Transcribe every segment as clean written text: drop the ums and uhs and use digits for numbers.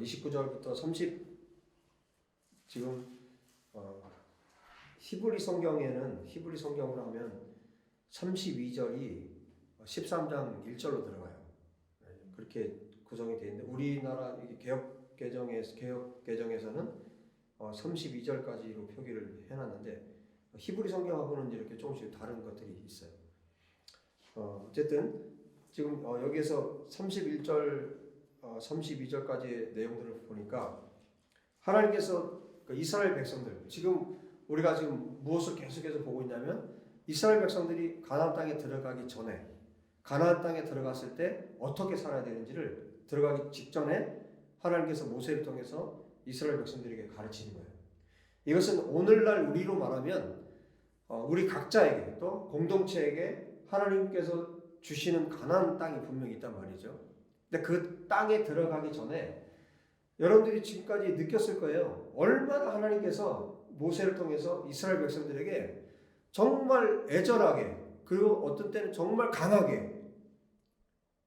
29절부터 30 지금 히브리 성경으로 하면 32절이 13장 1절로 들어가요. 그렇게 구성이 되어 있는데 우리나라 개혁 개정에서는 32절까지로 표기를 해놨는데 히브리 성경하고는 이렇게 조금씩 다른 것들이 있어요. 어쨌든 지금 여기에서 31절, 32절까지의 내용들을 보니까 하나님께서 그 이스라엘 백성들, 지금 우리가 지금 무엇을 계속해서 보고 있냐면 이스라엘 백성들이 가나안 땅에 들어가기 전에, 가나안 땅에 들어갔을 때 어떻게 살아야 되는지를 들어가기 직전에 하나님께서 모세를 통해서 이스라엘 백성들에게 가르치는 거예요. 이것은 오늘날 우리로 말하면 우리 각자에게 또 공동체에게 하나님께서 주시는 가나안 땅이 분명히 있단 말이죠. 근데 그 땅에 들어가기 전에 여러분들이 지금까지 느꼈을 거예요. 얼마나 하나님께서 모세를 통해서 이스라엘 백성들에게 정말 애절하게, 그리고 어떤 때는 정말 강하게,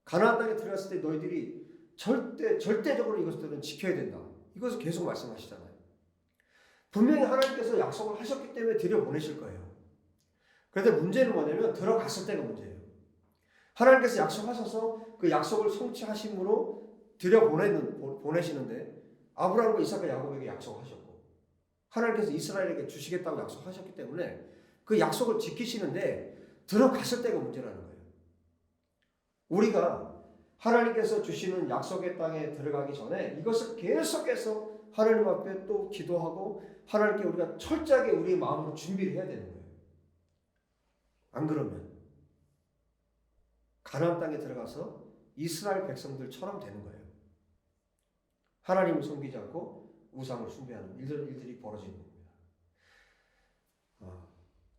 가나안 땅에 들어갔을 때 너희들이 절대적으로 이것들은 지켜야 된다, 이것을 계속 말씀하시잖아요. 분명히 하나님께서 약속을 하셨기 때문에 들여보내실 거예요. 그런데 문제는 뭐냐면 들어갔을 때가 문제예요. 하나님께서 약속하셔서 그 약속을 성취하심으로 보내시는데 아브라함과 이삭과 야곱에게 약속하셨고 하나님께서 이스라엘에게 주시겠다고 약속하셨기 때문에 그 약속을 지키시는데 들어갔을 때가 문제라는 거예요. 우리가 하나님께서 주시는 약속의 땅에 들어가기 전에 이것을 계속해서 하나님 앞에 또 기도하고 하나님께 우리가 철저하게 우리의 마음으로 준비를 해야 되는 거예요. 안 그러면 가나안 땅에 들어가서 이스라엘 백성들처럼 되는 거예요. 하나님을 섬기지 않고 우상을 숭배하는 일들이 벌어지는 겁니다.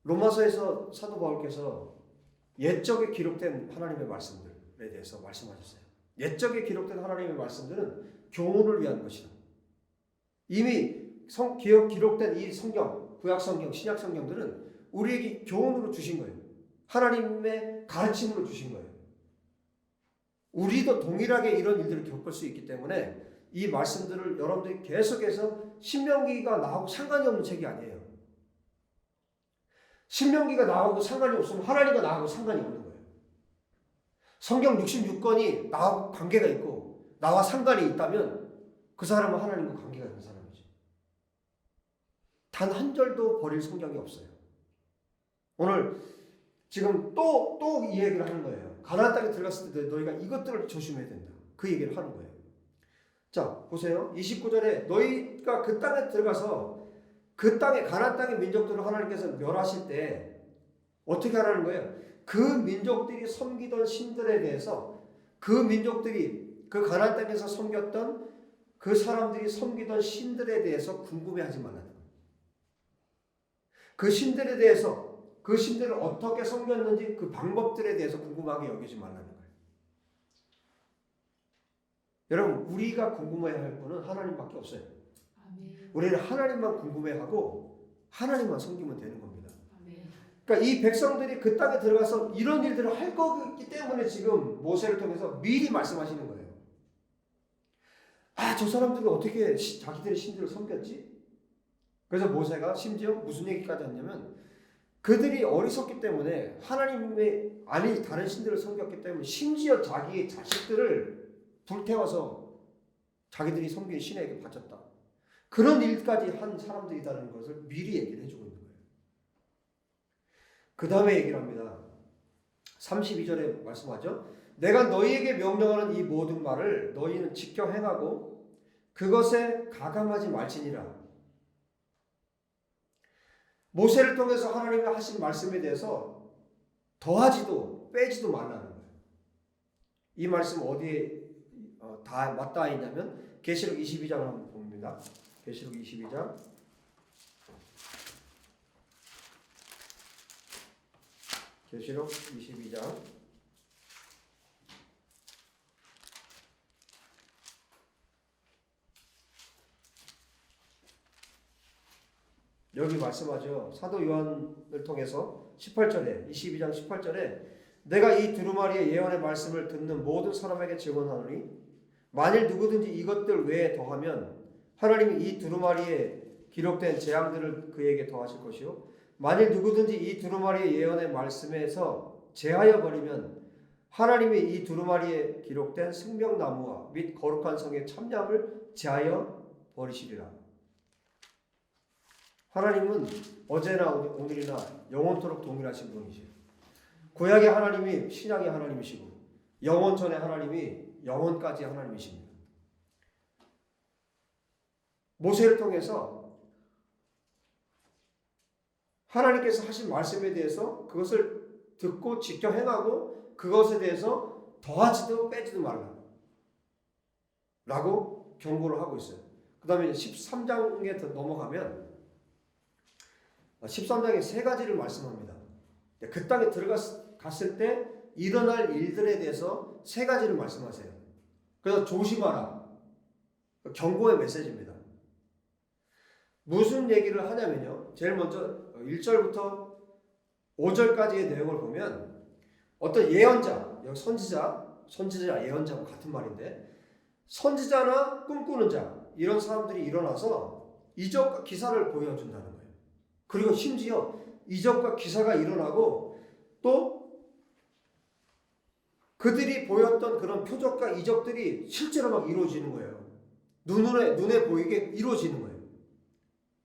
로마서에서 사도 바울께서 옛적에 기록된 하나님의 말씀들에 대해서 말씀하셨어요. 옛적에 기록된 하나님의 말씀들은 교훈을 위한 것이다. 이미 기록된 이 성경, 구약성경, 신약성경들은 우리에게 교훈으로 주신 거예요. 하나님의 가르침으로 주신 거예요. 우리도 동일하게 이런 일들을 겪을 수 있기 때문에 이 말씀들을 여러분들이 계속해서 신명기가 나하고 상관이 없는 책이 아니에요. 신명기가 나하고 상관이 없으면 하나님과 나하고 상관이 없는 거예요. 성경 66권이 나하고 관계가 있고 나와 상관이 있다면 그 사람은 하나님과 관계가 있는 사람이죠. 단 한 절도 버릴 성경이 없어요. 오늘 지금 또 이 얘기를 하는 거예요. 가나안 땅에 들어갔을 때 너희가 이것들을 조심해야 된다. 그 얘기를 하는 거예요. 자, 보세요. 29절에 너희가 그 땅에 들어가서 그 땅에, 가나안 땅의 민족들을 하나님께서 멸하실 때 어떻게 하라는 거예요? 그 민족들이 섬기던 신들에 대해서, 그 민족들이 그 가나안 땅에서 섬겼던 그 사람들이 섬기던 신들에 대해서 궁금해하지 말라는 거예요. 그 신들에 대해서, 그 신들을 어떻게 섬겼는지 그 방법들에 대해서 궁금하게 여기지 말라는 거예요. 여러분, 우리가 궁금해야 할 분은 하나님밖에 없어요. 아멘. 우리는 하나님만 궁금해하고 하나님만 섬기면 되는 겁니다. 아멘. 그러니까 이 백성들이 그 땅에 들어가서 이런 일들을 할 거기 때문에 지금 모세를 통해서 미리 말씀하시는 거예요. 저 사람들은 어떻게 자기들의 신들을 섬겼지? 그래서 모세가 심지어 무슨 얘기까지 했냐면 그들이 어리석기 때문에 하나님의 아니 다른 신들을 섬겼기 때문에 심지어 자기의 자식들을 불태워서 자기들이 섬긴 신에게 바쳤다. 그런 일까지 한 사람들이라는 것을 미리 얘기를 해주고 있는 거예요. 그 다음에 얘기를 합니다. 32절에 말씀하죠. 내가 너희에게 명령하는 이 모든 말을 너희는 지켜 행하고 그것에 가감하지 말지니라. 모세를 통해서 하나님이 하신 말씀에 대해서 더하지도 빼지도 말라는 거예요. 이 말씀 어디에 다 맞닿아 있냐면 계시록 22장을 한번 봅니다. 계시록 22장. 계시록 22장. 여기 말씀하죠. 사도 요한을 통해서 18절에 22장 18절에 내가 이 두루마리의 예언의 말씀을 듣는 모든 사람에게 증언하노니 만일 누구든지 이것들 외에 더하면 하나님이 이 두루마리에 기록된 재앙들을 그에게 더하실 것이요 만일 누구든지 이 두루마리의 예언의 말씀에서 제하여 버리면 하나님이 이 두루마리에 기록된 생명나무와 및 거룩한 성의 참약을 제하여 버리시리라. 하나님은 어제나 오늘이나 영원토록 동일하신 분이시요 구약의 하나님이 신약의 하나님이시고 영원전의 하나님이 영원까지 하나님이십니다. 모세를 통해서 하나님께서 하신 말씀에 대해서 그것을 듣고 지켜 행하고 그것에 대해서 더하지도 빼지도 말라 라고 경고를 하고 있어요. 그 다음에 13장에 더 넘어가면 13장에 세 가지를 말씀합니다. 그 땅에 들어갔을 때 일어날 일들에 대해서 세 가지를 말씀하세요. 그래서 조심하라. 경고의 메시지입니다. 무슨 얘기를 하냐면요. 제일 먼저 1절부터 5절까지의 내용을 보면 어떤 예언자, 여기 선지자, 예언자하고 같은 말인데 선지자나 꿈꾸는 자 이런 사람들이 일어나서 이적과 기사를 보여준다는 거예요. 그리고 심지어 이적과 기사가 일어나고 또 그들이 보였던 그런 표적과 이적들이 실제로 막 이루어지는 거예요. 눈에 보이게 이루어지는 거예요.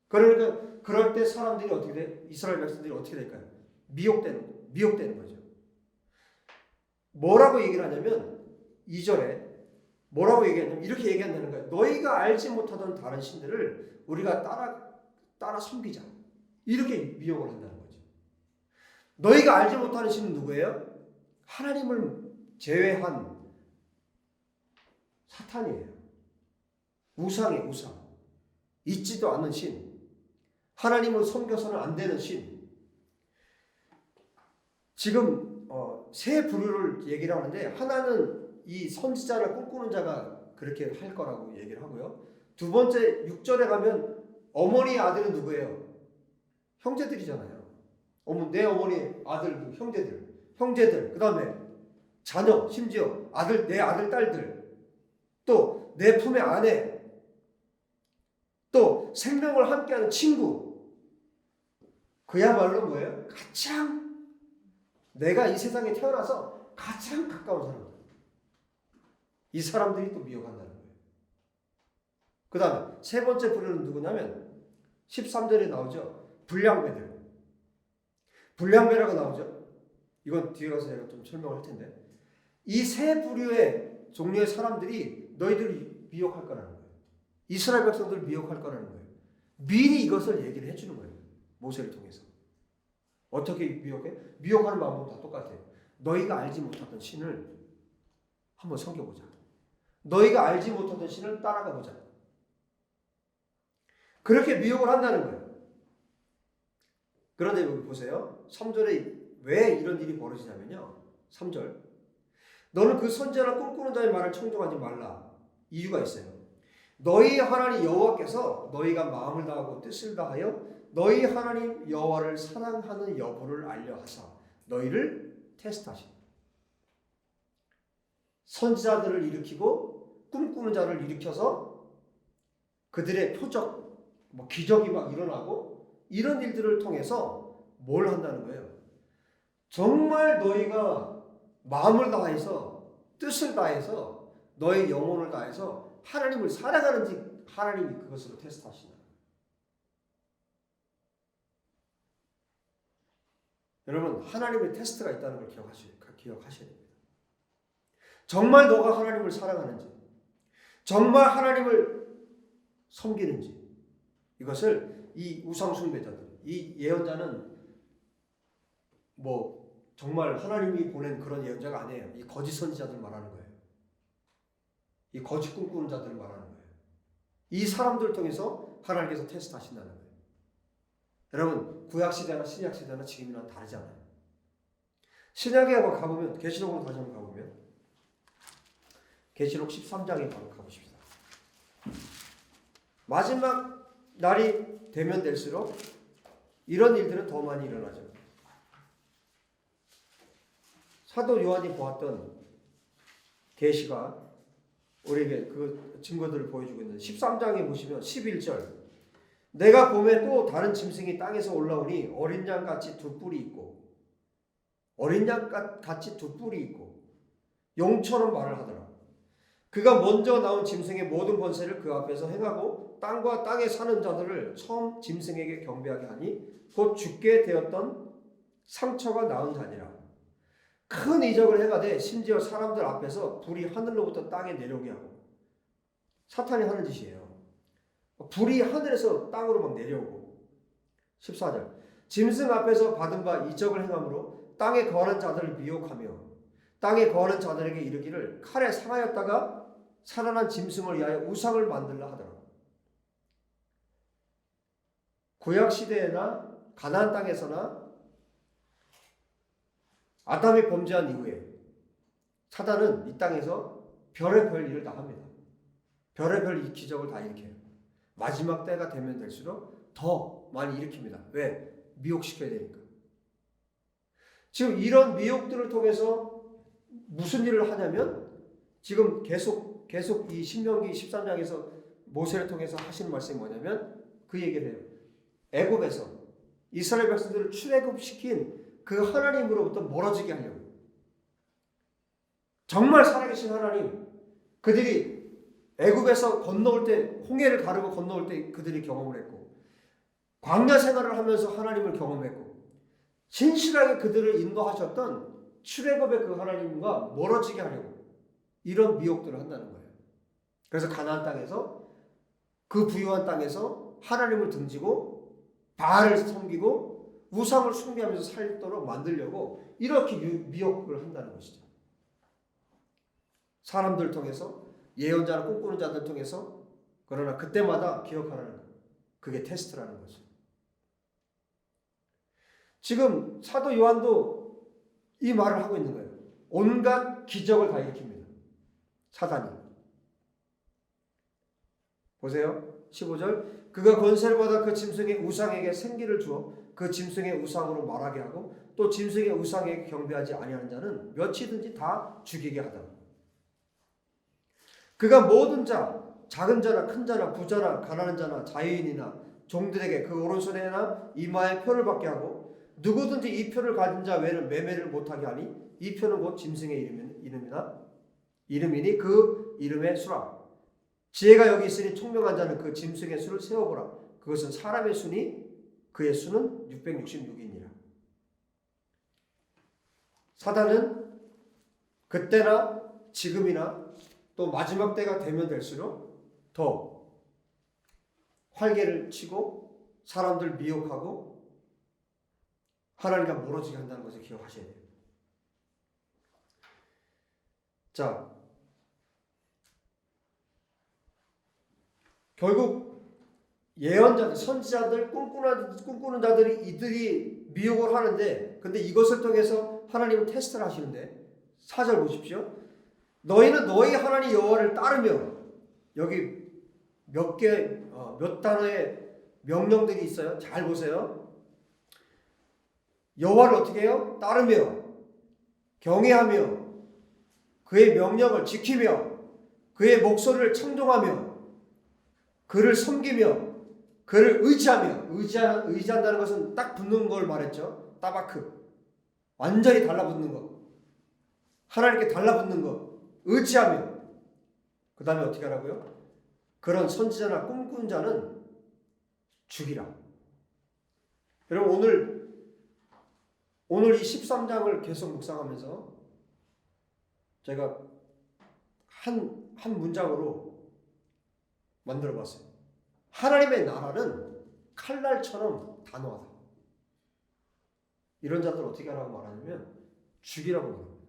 그러니까 그럴 때 사람들이 어떻게 돼? 이스라엘 백성들이 어떻게 될까요? 미혹되는 거죠. 뭐라고 얘기를 하냐면 2절에 뭐라고 얘기하냐면 이렇게 얘기한다는 거예요. 너희가 알지 못하던 다른 신들을 우리가 따라 섬기자. 이렇게 미혹을 한다는 거죠. 너희가 알지 못하는 신은 누구예요? 하나님을 제외한 사탄이에요. 우상이에요, 우상. 있지도 않는 신. 하나님을 섬겨서는 안 되는 신. 지금 세 부류를 얘기를 하는데 하나는 이 선지자나 꿈꾸는 자가 그렇게 할 거라고 얘기를 하고요. 두 번째 6절에 가면 어머니의 아들은 누구예요? 형제들이잖아요. 내 어머니 아들 형제들 그 다음에 자녀 심지어 내 아들 딸들 또 내 품의 아내 또 생명을 함께하는 친구 그야말로 뭐예요? 가장 내가 이 세상에 태어나서 가장 가까운 사람 이 사람들이 또 미혹한다는 거예요. 그 다음에 세 번째 부류는 누구냐면 13절에 나오죠. 불량배라고 나오죠. 이건 뒤에 가서 제가 좀 설명할 텐데 이 세 부류의 종류의 사람들이 너희들을 미혹할 거라는 거예요. 이스라엘 백성들을 미혹할 거라는 거예요. 미리 이것을 얘기를 해주는 거예요. 모세를 통해서. 어떻게 미혹해? 미혹하는 방법은 다 똑같아요. 너희가 알지 못하던 신을 한번 섬겨보자. 너희가 알지 못하던 신을 따라가보자. 그렇게 미혹을 한다는 거예요. 그런데 여기 보세요. 3절에 왜 이런 일이 벌어지냐면요. 3절. 너는 그 선지자나 꿈꾸는 자의 말을 청종하지 말라. 이유가 있어요. 너희 하나님 여호와께서 너희가 마음을 다하고 뜻을 다하여 너희 하나님 여호와를 사랑하는 여부를 알려하사 너희를 테스트하시라. 선지자들을 일으키고 꿈꾸는 자를 일으켜서 그들의 표적, 기적이 막 일어나고 이런 일들을 통해서 뭘 한다는 거예요? 정말 너희가 마음을 다해서 뜻을 다해서 너의 영혼을 다해서 하나님을 사랑하는지 하나님이 그것으로 테스트하시나. 여러분 하나님의 테스트가 있다는 걸 기억하셔야 됩니다. 정말 너가 하나님을 사랑하는지 정말 하나님을 섬기는지 이것을 이 우상 숭배자들 이 예언자는 정말 하나님이 보낸 그런 예언자가 아니에요. 이 거짓 선지자들 말하는 거예요. 이 거짓 꿈꾸는 자들을 말하는 거예요. 이 사람들을 통해서 하나님께서 테스트하신다는 거예요. 여러분 구약시대나 신약시대나 지금이랑 다르잖아요. 신약에 가보면 계시록으로 다시 한번 가보면 계시록 13장에 바로 가보십시다. 마지막 날이 되면 될수록 이런 일들은 더 많이 일어나죠. 사도 요한이 보았던 계시가 우리에게 그 증거들을 보여주고 있는데 13장에 보시면 11절 내가 봄에 또 다른 짐승이 땅에서 올라오니 어린 양같이 두 뿔이 있고 어린 양같이 두 뿔이 있고 용처럼 말을 하더라. 그가 먼저 나온 짐승의 모든 권세를 그 앞에서 행하고 땅과 땅에 사는 자들을 처음 짐승에게 경배하게 하니 곧 죽게 되었던 상처가 나은 자니라. 큰 이적을 행하되 심지어 사람들 앞에서 불이 하늘로부터 땅에 내려오게 하고 사탄이 하는 짓이에요. 불이 하늘에서 땅으로 막 내려오고 14절 짐승 앞에서 받은 바 이적을 행함으로 땅에 거하는 자들을 미혹하며 땅에 거하는 자들에게 이르기를 칼에 상하였다가 살아난 짐승을 위하여 우상을 만들라 하더라. 구약시대에나 가나안 땅에서나 아담이 범죄한 이후에 사단은 이 땅에서 별의별 일을 다 합니다. 별의별 기적을 다 일으켜요. 마지막 때가 되면 될수록 더 많이 일으킵니다. 왜? 미혹시켜야 되니까. 지금 이런 미혹들을 통해서 무슨 일을 하냐면 지금 계속 이 신명기 13장에서 모세를 통해서 하시는 말씀이 뭐냐면 그 얘기를 해요. 애굽에서 이스라엘 백성들을 출애굽시킨 그 하나님으로부터 멀어지게 하려고. 정말 살아계신 하나님, 그들이 애굽에서 건너올 때 홍해를 가르고 건너올 때 그들이 경험을 했고 광야 생활을 하면서 하나님을 경험했고 신실하게 그들을 인도하셨던 출애굽의 그 하나님과 멀어지게 하려고 이런 미혹들을 한다는 거예요. 그래서 가나안 땅에서 그 부유한 땅에서 하나님을 등지고 바알을 섬기고 우상을 숭배하면서 살도록 만들려고 이렇게 미혹을 한다는 것이죠. 사람들 통해서 예언자나 꿈꾸는 자들 통해서. 그러나 그때마다 기억하라는 거예요. 그게 테스트라는 거죠. 지금 사도 요한도 이 말을 하고 있는 거예요. 온갖 기적을 다 일으킵니다. 사단이. 보세요. 15절 그가 권세를 받아 그 짐승의 우상에게 생기를 주어 그 짐승의 우상으로 말하게 하고 또 짐승의 우상에게 경배하지 아니하는 자는 몇이든지 다 죽이게 하다. 그가 모든 자, 작은 자나 큰 자나 부자나 가난한 자나 자유인이나 종들에게 그 오른손에나 이마에 표를 받게 하고 누구든지 이 표를 가진 자 외에는 매매를 못하게 하니 이 표는 곧 짐승의 이름이니 그 이름의 수라. 지혜가 여기 있으니 총명한 자는 그 짐승의 수를 세어보라. 그것은 사람의 수니 그의 수는 666이니라. 사단은 그때나 지금이나 또 마지막 때가 되면 될수록 더 활개를 치고 사람들 미혹하고 하나님과 멀어지게 한다는 것을 기억하셔야 돼요. 자, 결국 예언자들, 선지자들, 꿈꾸는 자들이 이들이 미혹을 하는데, 근데 이것을 통해서 하나님은 테스트를 하시는데 4절 보십시오. 너희는 너희 하나님 여호와를 따르며, 여기 몇 단어의 명령들이 있어요. 잘 보세요. 여호와를 어떻게 해요? 따르며 경외하며 그의 명령을 지키며 그의 목소리를 청종하며 그를 섬기며 그를 의지한다는 것은 딱 붙는 걸 말했죠. 따바크. 완전히 달라붙는 것. 하나님께 달라붙는 것. 의지하며. 그 다음에 어떻게 하라고요? 그런 선지자나 꿈꾸는 자는 죽이라. 여러분 오늘 이 13장을 계속 묵상하면서 제가 한 문장으로 만들어 봤어요. 하나님의 나라는 칼날처럼 단호하다. 이런 자들 어떻게 하라고 말하냐면 죽이라고 말합니다.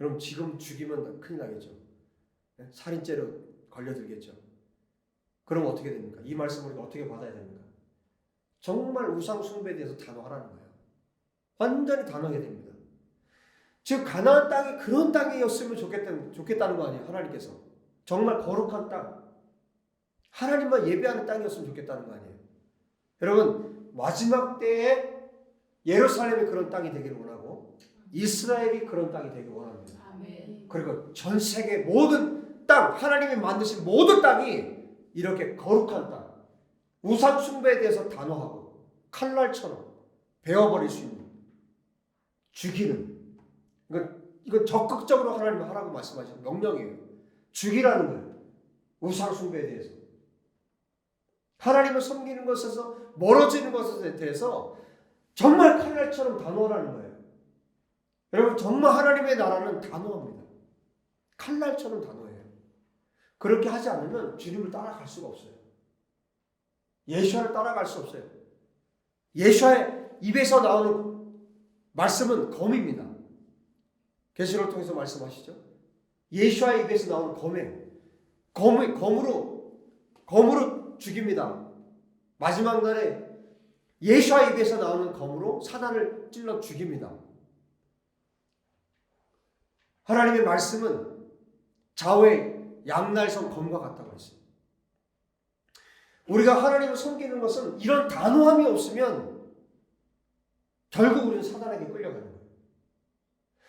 여러분 지금 죽이면 큰일 나겠죠. 살인죄로 걸려들겠죠. 그럼 어떻게 됩니까? 이 말씀을 우리가 어떻게 받아야 됩니까? 정말 우상 숭배에 대해서 단호하라는 거예요. 완전히 단호하게 됩니다. 즉 가나안 땅이 그런 땅이었으면 좋겠다는 거 아니에요. 하나님께서. 정말 거룩한 땅. 하나님만 예배하는 땅이었으면 좋겠다는 거 아니에요. 여러분 마지막 때에 예루살렘이 그런 땅이 되기를 원하고 이스라엘이 그런 땅이 되기를 원합니다. 아멘. 그리고 전 세계 모든 땅, 하나님이 만드신 모든 땅이 이렇게 거룩한 땅, 우상 숭배에 대해서 단호하고 칼날처럼 베어버릴 수 있는, 죽이는, 이건 적극적으로 하나님이 하라고 말씀하시는 명령이에요. 죽이라는 거예요. 우상 숭배에 대해서. 하나님을 섬기는 것에서 멀어지는 것에 대해서 정말 칼날처럼 단호하라는 거예요. 여러분, 정말 하나님의 나라는 단호합니다. 칼날처럼 단호해요. 그렇게 하지 않으면 주님을 따라갈 수가 없어요. 예수와를 따라갈 수 없어요. 예수와의 입에서 나오는 말씀은 검입니다. 계시록을 통해서 말씀하시죠. 예수와의 입에서 나오는 검으로 죽입니다. 마지막 날에 예수와 입에서 나오는 검으로 사단을 찔러 죽입니다. 하나님의 말씀은 좌우의 양날선 검과 같다고 했어요. 우리가 하나님을 섬기는 것은 이런 단호함이 없으면 결국 우리는 사단에게 끌려가는 거예요.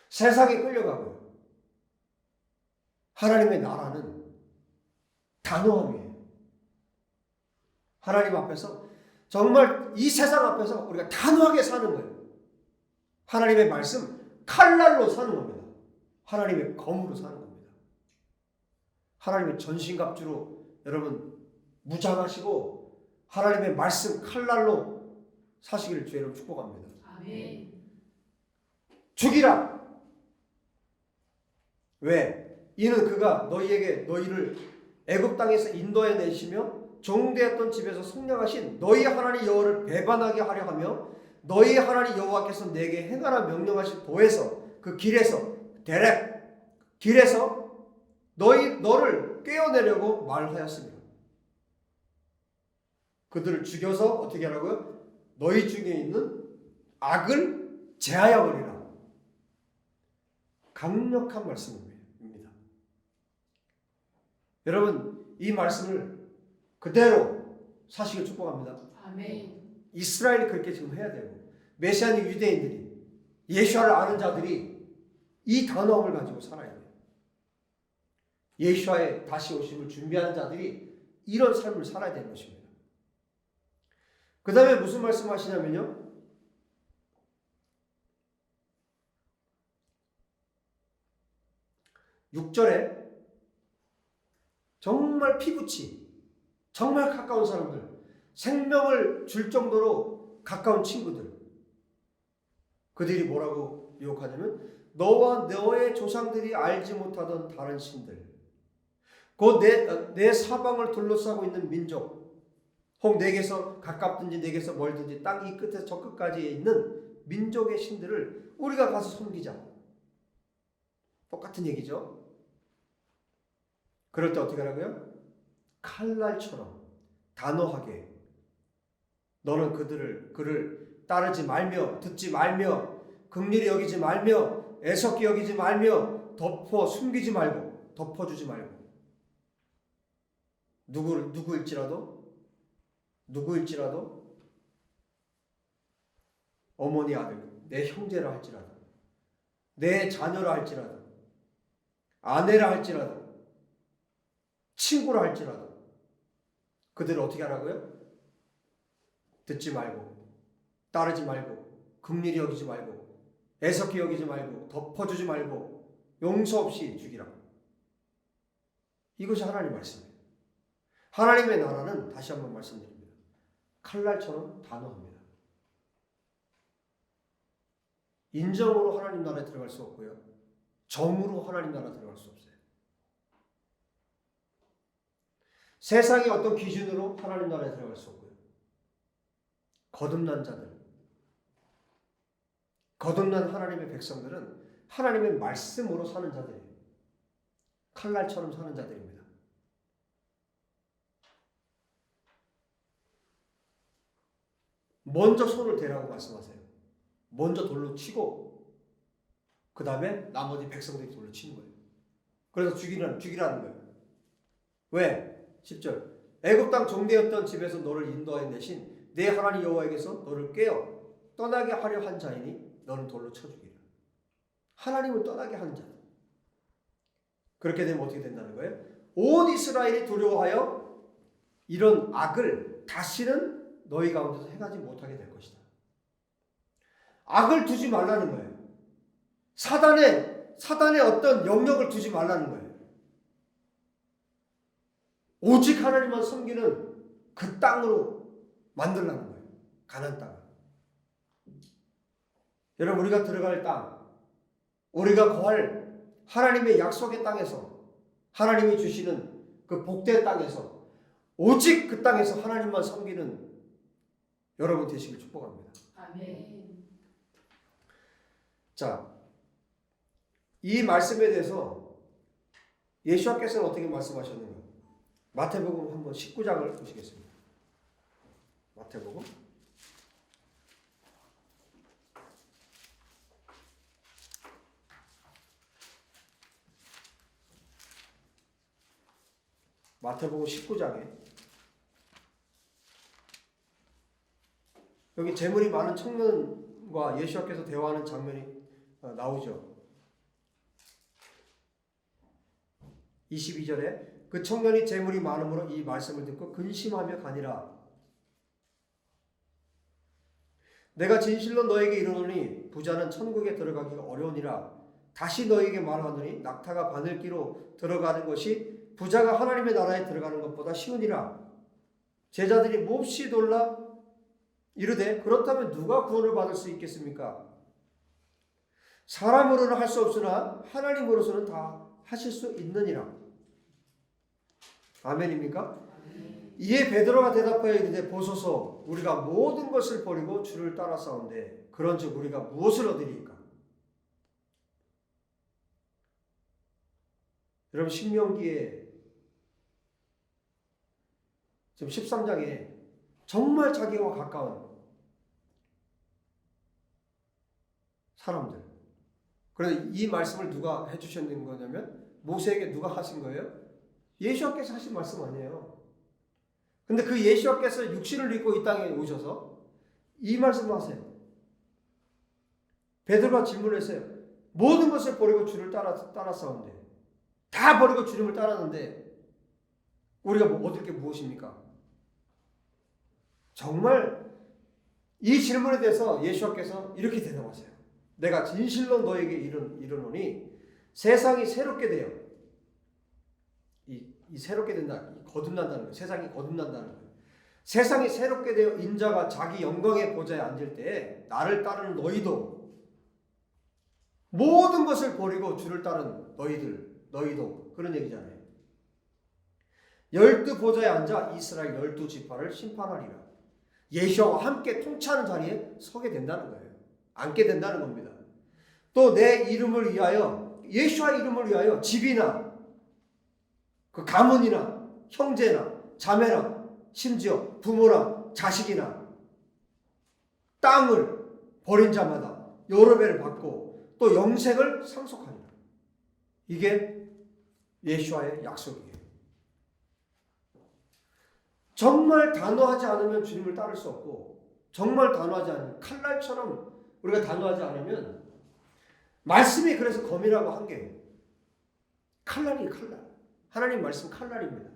세상에 끌려가고요. 하나님의 나라는 단호함이에요. 하나님 앞에서 정말 이 세상 앞에서 우리가 단호하게 사는 거예요. 하나님의 말씀 칼날로 사는 겁니다. 하나님의 검으로 사는 겁니다. 하나님의 전신갑주로 여러분 무장하시고 하나님의 말씀 칼날로 사시기를 주의로 축복합니다. 아멘. 죽이라. 왜? 이는 그가 너희를 애굽 땅에서 인도해 내시며 종되었던 집에서 속량하신 너희 하나님 여호와를 배반하게 하려 하며 너희 하나님 여호와께서 내게 행하라 명령하신 도에서 그 길에서 너를 꿰어내려고 말하였습니다. 그들을 죽여서 어떻게 하라고요? 너희 중에 있는 악을 제하여 버리라. 강력한 말씀입니다. 여러분, 이 말씀을 그대로 사시길 축복합니다. 아멘. 이스라엘이 그렇게 지금 해야 되고, 메시아닉 유대인들이, 예수와를 아는 자들이 이 단호함을 가지고 살아야 돼요. 예수와의 다시 오심을 준비하는 자들이 이런 삶을 살아야 되는 것입니다. 그 다음에 무슨 말씀하시냐면요, 6절에 정말 피부치, 정말 가까운 사람들, 생명을 줄 정도로 가까운 친구들, 그들이 뭐라고 유혹하냐면 너와 너의 조상들이 알지 못하던 다른 신들, 곧 내 사방을 둘러싸고 있는 민족, 혹 내게서 가깝든지 내게서 멀든지 땅 이 끝에서 저 끝까지 있는 민족의 신들을 우리가 가서 섬기자. 똑같은 얘기죠. 그럴 때 어떻게 하라고요? 칼날처럼 단호하게 너는 그를 따르지 말며 듣지 말며 긍휼히 여기지 말며 애석히 여기지 말며 숨기지 말고 덮어주지 말고 누구일지라도 어머니 아들 내 형제라 할지라도 내 자녀라 할지라도 아내라 할지라도 친구라 할지라도 그들을 어떻게 하라고요? 듣지 말고 따르지 말고 긍휼히 여기지 말고 애석히 여기지 말고 덮어주지 말고 용서 없이 죽이라. 이것이 하나님의 말씀이에요. 하나님의 나라는 다시 한번 말씀드립니다. 칼날처럼 단호합니다. 인정으로 하나님 나라에 들어갈 수 없고요. 정으로 하나님 나라에 들어갈 수 없어요. 세상의 어떤 기준으로 하나님 나라에 들어갈 수 없고요. 거듭난 자들, 거듭난 하나님의 백성들은 하나님의 말씀으로 사는 자들이에요. 칼날처럼 사는 자들입니다. 먼저 손을 대라고 말씀하세요. 먼저 돌로 치고 그 다음에 나머지 백성들이 돌로 치는 거예요. 그래서 죽이라는 거예요. 왜? 10절 애굽 땅 종되었던 집에서 너를 인도하여 내신 내 하나님 여호와에게서 너를 깨어 떠나게 하려 한 자이니 너는 돌로 쳐 죽이라. 하나님을 떠나게 하는 자. 그렇게 되면 어떻게 된다는 거예요? 온 이스라엘이 두려워하여 이런 악을 다시는 너희 가운데서 행하지 못하게 될 것이다. 악을 두지 말라는 거예요. 사단의 어떤 영역을 두지 말라는 거예요. 오직 하나님만 섬기는 그 땅으로 만들라는 거예요. 가나안 땅을. 여러분, 우리가 들어갈 땅, 우리가 거할 하나님의 약속의 땅에서, 하나님이 주시는 그 복된 땅에서, 오직 그 땅에서 하나님만 섬기는 여러분 되시길 축복합니다. 아멘. 자, 이 말씀에 대해서 예수님께서는 어떻게 말씀하셨는가? 마태복음 한번 19장을 보시겠습니다. 마태복음 19장에 여기 재물이 많은 청년과 예수님께서 대화하는 장면이 나오죠. 22절에 그 청년이 재물이 많음으로 이 말씀을 듣고 근심하며 가니라. 내가 진실로 너에게 이르노니 부자는 천국에 들어가기가 어려우니라. 다시 너에게 말하노니 낙타가 바늘기로 들어가는 것이 부자가 하나님의 나라에 들어가는 것보다 쉬우니라. 제자들이 몹시 놀라 이르되 그렇다면 누가 구원을 받을 수 있겠습니까? 사람으로는 할 수 없으나 하나님으로서는 다 하실 수 있느니라. 아멘입니까? 이에 베드로가 대답하여 이르되 보소서 우리가 모든 것을 버리고 주를 따라싸운데 그런즉 우리가 무엇을 얻으리이까? 여러분, 신명기에 지금 13장에 정말 자기와 가까운 사람들, 그래서 이 말씀을 누가 해주셨는 거냐면 모세에게 누가 하신 거예요? 예수께서 하신 말씀 아니에요. 근데 그 예수께서 육신을 입고 이 땅에 오셔서 이 말씀을 하세요. 베드로가 질문을 했어요. 모든 것을 버리고 주를 따라싸운데, 다 버리고 주님을 따랐는데 우리가 얻을 게 무엇입니까? 정말 이 질문에 대해서 예수께서 이렇게 대답하세요. 내가 진실로 너에게 이르노니 세상이 새롭게 되어 이 새롭게 된다, 거듭난다는 거예요. 세상이 거듭난다는 거예요. 세상이 새롭게 되어 인자가 자기 영광의 보좌에 앉을 때 나를 따르는 너희도 모든 것을 버리고 주를 따른 너희도 그런 얘기잖아요. 12 보좌에 앉아 이스라엘 12지파를 심판하리라. 예수와 함께 통치하는 자리에 서게 된다는 거예요. 앉게 된다는 겁니다. 또 내 이름을 위하여, 예수와 이름을 위하여 집이나 그 가문이나 형제나 자매나 심지어 부모나 자식이나 땅을 버린 자마다 여러 배를 받고 또 영생을 상속하리라. 이게 예수와의 약속이에요. 정말 단호하지 않으면 주님을 따를 수 없고, 정말 단호하지 않으면, 칼날처럼 우리가 단호하지 않으면, 말씀이 그래서 검이라고 한 게 칼날이에요. 칼날. 하나님 말씀 칼날입니다.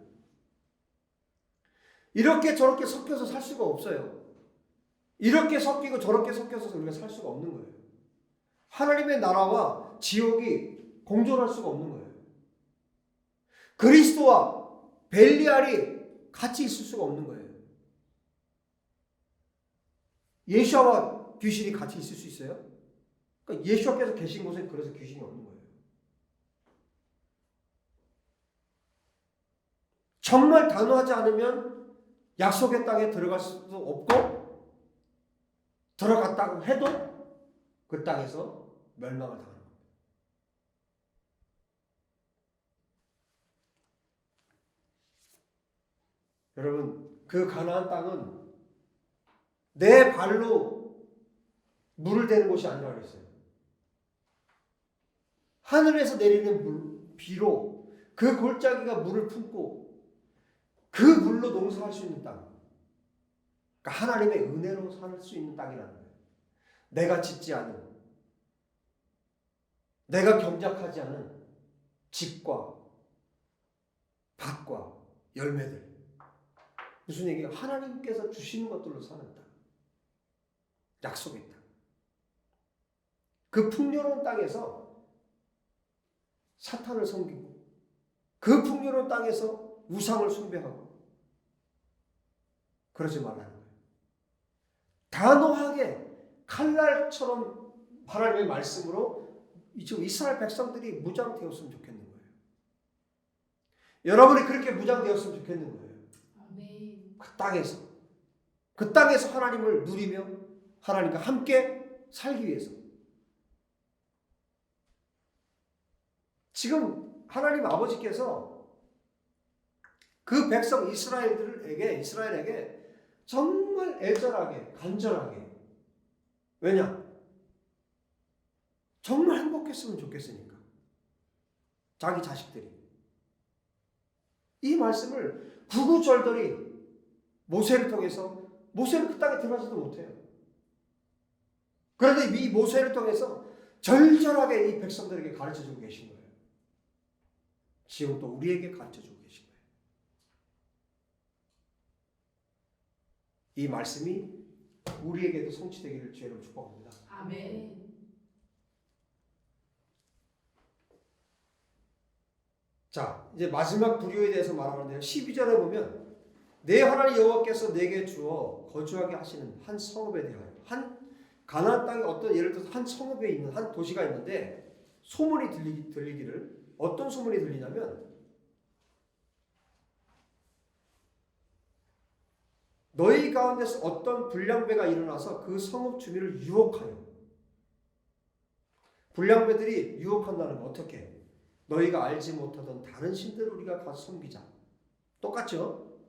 이렇게 저렇게 섞여서 살 수가 없어요. 이렇게 섞이고 저렇게 섞여서 우리가 살 수가 없는 거예요. 하나님의 나라와 지옥이 공존할 수가 없는 거예요. 그리스도와 벨리알이 같이 있을 수가 없는 거예요. 예수와 귀신이 같이 있을 수 있어요? 그러니까 예수께서 계신 곳에 그래서 귀신이 없는 거예요. 정말 단호하지 않으면 약속의 땅에 들어갈 수도 없고, 들어갔다고 해도 그 땅에서 멸망을 당하는 겁니다. 여러분, 그 가나안 땅은 내 발로 물을 대는 곳이 아니라 그랬어요. 하늘에서 내리는 비로 그 골짜기가 물을 품고 그 물로 농사할 수 있는 땅. 그러니까 하나님의 은혜로 살 수 있는 땅이라는 거예요. 내가 짓지 않은, 내가 경작하지 않은 집과 갓과 열매들. 무슨 얘기예요? 하나님께서 주시는 것들로 사는 땅. 약속의 땅. 그 풍요로운 땅에서 사탄을 섬기고 그 풍요로운 땅에서 우상을 숭배하고 그러지 말라는 거예요. 단호하게 칼날처럼 하나님의 말씀으로 지금 이스라엘 백성들이 무장되었으면 좋겠는 거예요. 여러분이 그렇게 무장되었으면 좋겠는 거예요. 아멘. 그 땅에서 하나님을 누리며 하나님과 함께 살기 위해서. 지금 하나님 아버지께서 그 백성 이스라엘에게 정말 애절하게 간절하게, 왜냐? 정말 행복했으면 좋겠으니까. 자기 자식들이. 이 말씀을 구구절절히 모세를 통해서, 모세는 그 땅에 들어가지도 못해요. 그런데 이 모세를 통해서 절절하게 이 백성들에게 가르쳐주고 계신 거예요. 지금 또 우리에게 가르쳐주고 계신 거예요. 이 말씀이 우리에게도 성취되기를 주의로 축복합니다. 아멘. 자, 이제 마지막 부류에 대해서 말하는데요. 12절에 보면 내 하나님 여호와께서 내게 주어 거주하게 하시는 한 성읍에 대하여, 한 가나안 땅에 어떤, 예를 들어서 한 성읍에 있는 한 도시가 있는데 소문이 들리기를, 어떤 소문이 들리냐면 너희 가운데서 어떤 불량배가 일어나서 그 성읍 주민을 유혹하여. 불량배들이 유혹한다는 건 어떻게? 너희가 알지 못하던 다른 신들을 우리가 가서 섬기자. 똑같죠?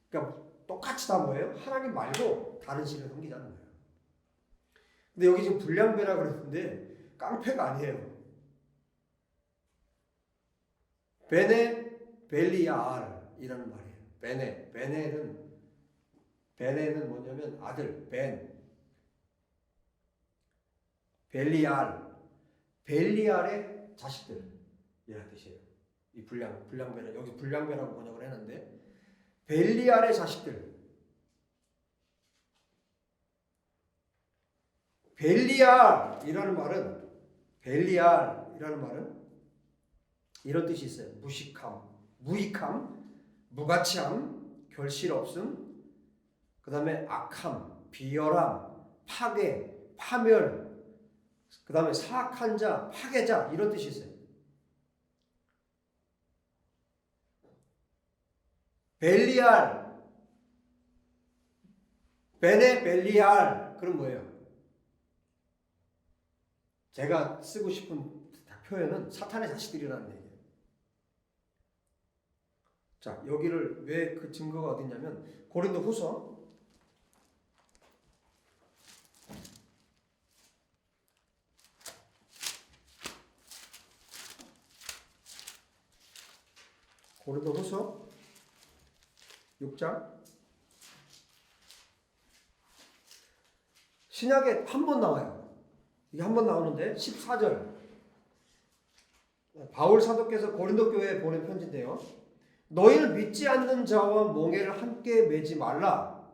그러니까 똑같이 다 뭐예요? 하나님 말고 다른 신을 섬기자는 거예요. 근데 여기 지금 불량배라 그랬는데 깡패가 아니에요. 베네 벨리알이라는 말이에요. 베네는 뭐냐면 아들, 벨리알의 자식들 이라는 뜻이에요. 이 불량배는 여기 불량배라고 번역을 했는데 벨리알의 자식들. 벨리알이라는 말은 이런 뜻이 있어요. 무익함, 무가치함, 결실 없음, 그 다음에 악함, 비열함, 파괴, 파멸, 그 다음에 사악한 자, 파괴자, 이런 뜻이 있어요. 벨리알, 베네 벨리알, 그럼 뭐예요? 제가 쓰고 싶은 표현은 사탄의 자식들이라는 얘기예요. 자, 여기를 왜 그 증거가 어디냐면 고린도후서 6장. 신약에 한 번 나와요. 이게 한 번 나오는데 14절. 바울 사도께서 고린도 교회에 보낸 편지인데요. 너희는 믿지 않는 자와 몽해를 함께 매지 말라.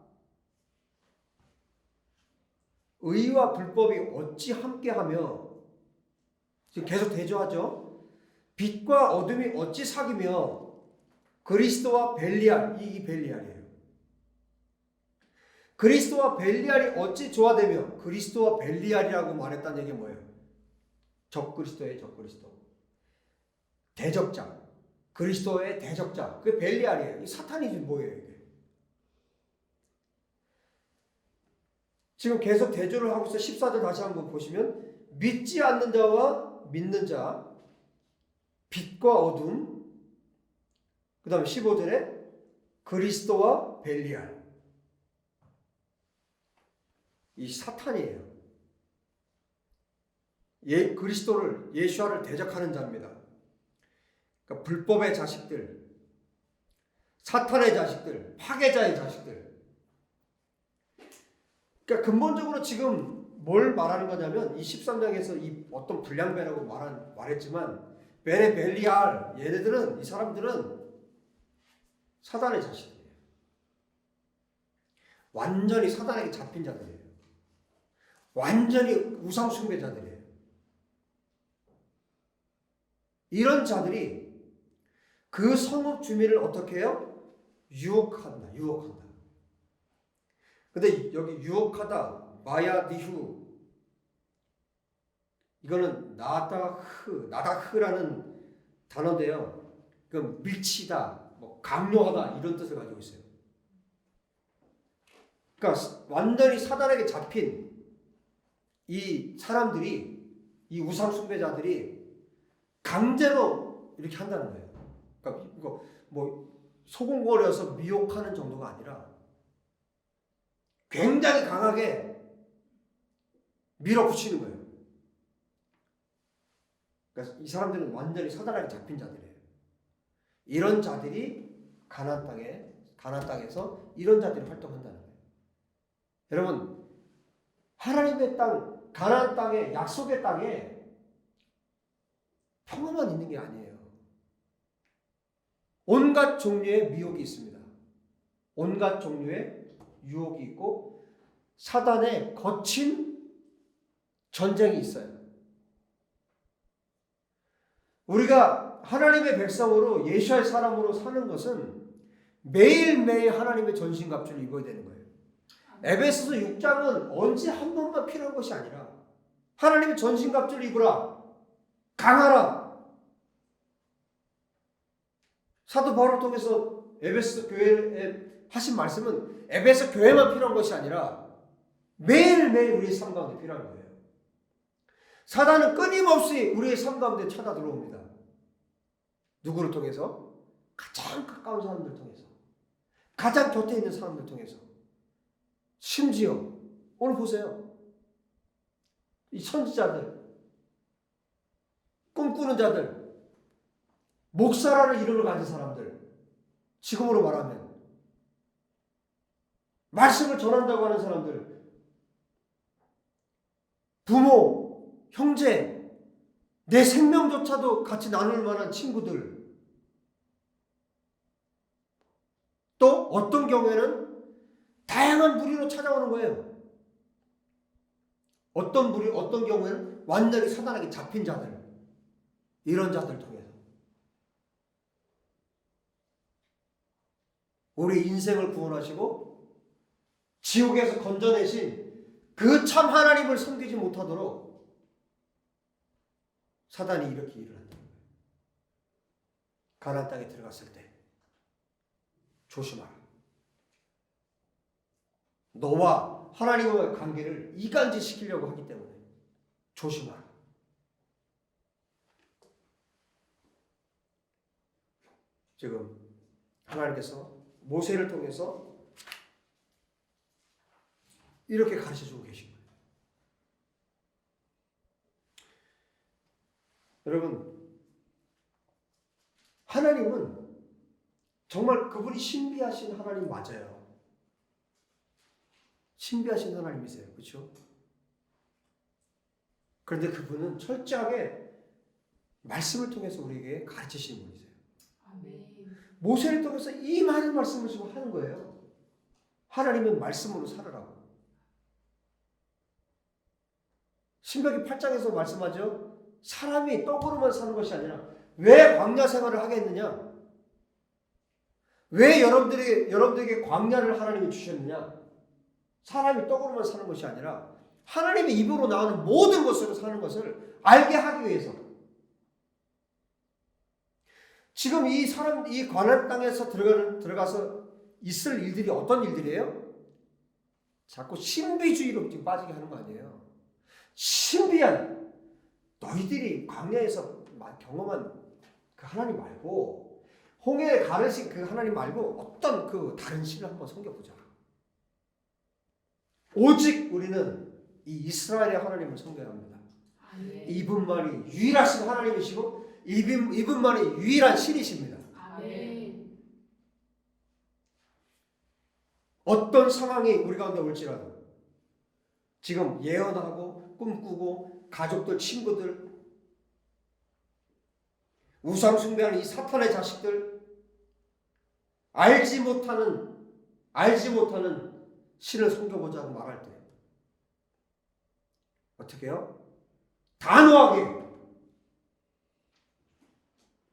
의와 불법이 어찌 함께하며, 지금 계속 대조하죠. 빛과 어둠이 어찌 사귀며 그리스도와 벨리알, 이 벨리알이에요. 그리스도와 벨리알이 어찌 조화되며, 그리스도와 벨리알이라고 말했다는 얘기가 뭐예요? 적그리스도의 적그리스도. 대적자. 그리스도의 대적자. 그게 벨리알이에요. 이 사탄이 뭐예요, 이게? 지금 계속 대조를 하고 있어요. 14절 다시 한번 보시면 믿지 않는 자와 믿는 자, 빛과 어둠, 그 다음에 15절에 그리스도와 벨리알. 이 사탄이에요. 그리스도를, 예수와를 대적하는 자입니다. 그러니까 불법의 자식들, 사탄의 자식들, 파괴자의 자식들. 그러니까 근본적으로 지금 뭘 말하는 거냐면 이 13장에서 이 어떤 불량배라고 말했지만 베네 벨리알, 얘네들은, 이 사람들은 사단의 자식들이에요. 완전히 사단에게 잡힌 자들이에요. 완전히 우상 숭배자들이에요. 이런 자들이 그 성읍 주민을 어떻게 해요? 유혹한다. 근데 여기 유혹하다, 마야디후, 이거는 나다흐라는 단어인데요. 그 밀치다, 뭐 강요하다 이런 뜻을 가지고 있어요. 그러니까 완전히 사단에게 잡힌 이 사람들이, 이 우상 숭배자들이 강제로 이렇게 한다는 거예요. 그러니까 이거 뭐 소곤거려서 미혹하는 정도가 아니라 굉장히 강하게 밀어붙이는 거예요. 그러니까 이 사람들은 완전히 사단에게 잡힌 자들이에요. 이런 자들이 가나안 땅에서 이런 자들이 활동한다는 거예요. 여러분, 하나님의 땅, 가나안 땅에, 약속의 땅에 평화만 있는 게 아니에요. 온갖 종류의 미혹이 있습니다. 온갖 종류의 유혹이 있고 사단의 거친 전쟁이 있어요. 우리가 하나님의 백성으로, 예수의 사람으로 사는 것은 매일매일 하나님의 전신갑주를 입어야 되는 거예요. 에베소서 6장은 언제 한 번만 필요한 것이 아니라 하나님의 전신갑주를 입으라, 강하라. 사도 바울을 통해서 에베소 교회에 하신 말씀은 에베소 교회만 필요한 것이 아니라 매일매일 우리의 삶 가운데 필요한 거예요. 사단은 끊임없이 우리의 삶 가운데 찾아 들어옵니다. 누구를 통해서? 가장 가까운 사람들 통해서, 가장 곁에 있는 사람들 통해서. 심지어 오늘 보세요. 이 선지자들, 꿈꾸는 자들, 목사라는 이름을 가진 사람들, 지금으로 말하면 말씀을 전한다고 하는 사람들, 부모, 형제, 내 생명조차도 같이 나눌 만한 친구들, 또 어떤 경우에는 다양한 무리로 찾아오는 거예요. 어떤 경우에는 완전히 사단에게 잡힌 자들, 이런 자들 통해서 우리 인생을 구원하시고 지옥에서 건져내신 그 참 하나님을 섬기지 못하도록 사단이 이렇게 일을 한다는 거예요. 가나안 땅에 들어갔을 때 조심하라. 너와 하나님과의 관계를 이간질시키려고 하기 때문에 조심하라. 지금 하나님께서 모세를 통해서 이렇게 가르쳐주고 계신 거예요. 여러분, 하나님은 정말 그분이 신비하신 하나님 맞아요. 신비하신 하나님이세요. 그렇죠? 그런데 그분은 철저하게 말씀을 통해서 우리에게 가르치시는 분이세요. 아멘. 모세를 통해서 이 많은 말씀을 지금 하는 거예요. 하나님은 말씀으로 살아라고. 신명기 8장에서 말씀하죠. 사람이 떡으로만 사는 것이 아니라 왜 광야 생활을 하겠느냐? 왜 여러분들에게 광야를 하나님이 주셨느냐? 사람이 떡으로만 사는 것이 아니라 하나님의 입으로 나오는 모든 것으로 사는 것을 알게 하기 위해서. 지금 이 가나안 땅에서 들어가서 있을 일들이 어떤 일들이에요? 자꾸 신비주의로 지금 빠지게 하는 거 아니에요. 신비한, 너희들이 광야에서 경험한 그 하나님 말고, 홍해에 가르신 그 하나님 말고 어떤 그 다른 신을 한번 섬겨보자. 오직 우리는 이 이스라엘의 하나님을 섬겨야 합니다. 아멘. 이분만이 유일하신 하나님이시고 이분만이 유일한 신이십니다. 아멘. 어떤 상황이 우리 가운데 올지라도 지금 예언하고 꿈꾸고 가족들, 친구들, 우상 숭배하는 이 사탄의 자식들, 알지 못하는 신을 섬겨보자고 말할 때 어떻게 해요? 단호하게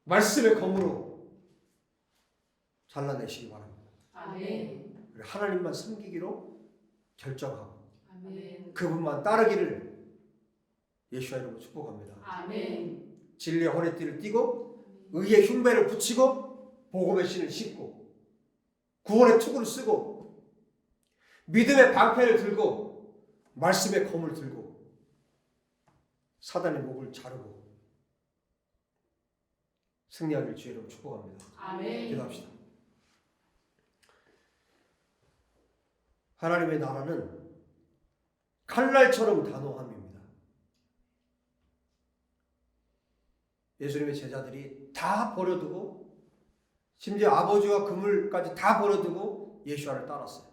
말씀의 검으로 잘라내시기 바랍니다. 아멘. 하나님만 섬기기로 결정하고 아멘. 그분만 따르기를 예수와 이름으로 축복합니다. 아멘. 진리의 허리띠를 띠고 의의 흉배를 붙이고 복음의 신을 신고 구원의 투구를 쓰고 믿음의 방패를 들고 말씀의 검을 들고 사단의 목을 자르고 승리하길 주의 이름으로 축복합니다. 아멘. 기도합시다. 하나님의 나라는 칼날처럼 단호함입니다. 예수님의 제자들이 다 버려두고 심지어 아버지와 그물까지 다 버려두고 예수와를 따랐어요.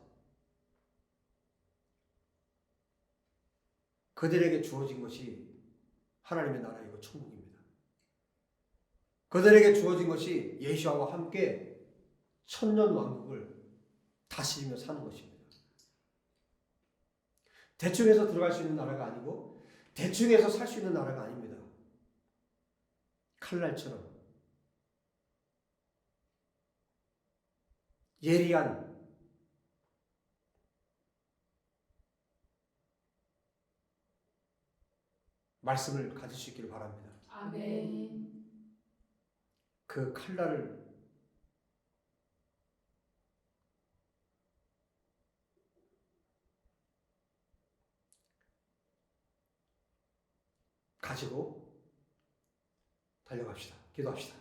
그들에게 주어진 것이 하나님의 나라이고 천국입니다. 그들에게 주어진 것이 예수와 함께 천년 왕국을 다스리며 사는 것입니다. 대충 해서 들어갈 수 있는 나라가 아니고 대충 해서 살 수 있는 나라가 아닙니다. 칼날처럼 예리한 말씀을 가질 수 있기를 바랍니다. 아멘. 그 칼날을 가지고 달려갑시다. 기도합시다.